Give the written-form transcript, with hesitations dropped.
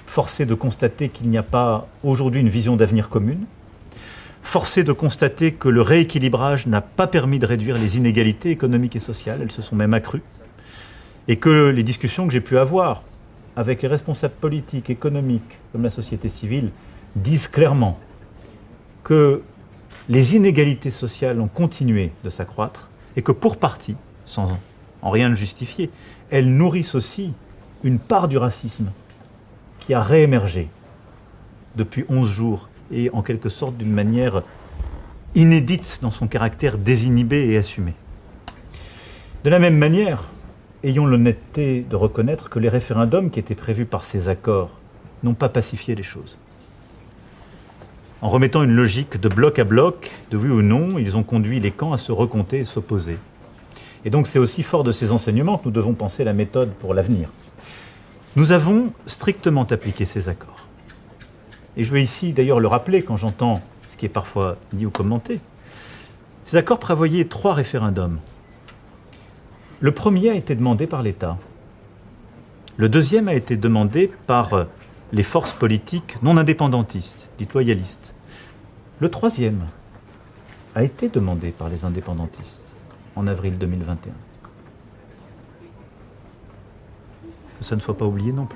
Force est de constater qu'il n'y a pas aujourd'hui une vision d'avenir commune. Force est de constater que le rééquilibrage n'a pas permis de réduire les inégalités économiques et sociales, elles se sont même accrues. Et que les discussions que j'ai pu avoir avec les responsables politiques, économiques, comme la société civile, disent clairement que les inégalités sociales ont continué de s'accroître et que pour partie, sans en rien le justifier, elles nourrissent aussi une part du racisme qui a réémergé depuis 11 jours et en quelque sorte d'une manière inédite dans son caractère désinhibé et assumé. De la même manière, ayons l'honnêteté de reconnaître que les référendums qui étaient prévus par ces accords n'ont pas pacifié les choses. En remettant une logique de bloc à bloc, de oui ou non, ils ont conduit les camps à se recompter et s'opposer. Et donc c'est aussi fort de ces enseignements que nous devons penser la méthode pour l'avenir. Nous avons strictement appliqué ces accords. Et je veux ici d'ailleurs le rappeler quand j'entends ce qui est parfois dit ou commenté. Ces accords prévoyaient 3 référendums. Le premier a été demandé par l'État. Le deuxième a été demandé par les forces politiques non indépendantistes, dites loyalistes. Le troisième a été demandé par les indépendantistes en avril 2021. Que ça ne soit pas oublié non plus.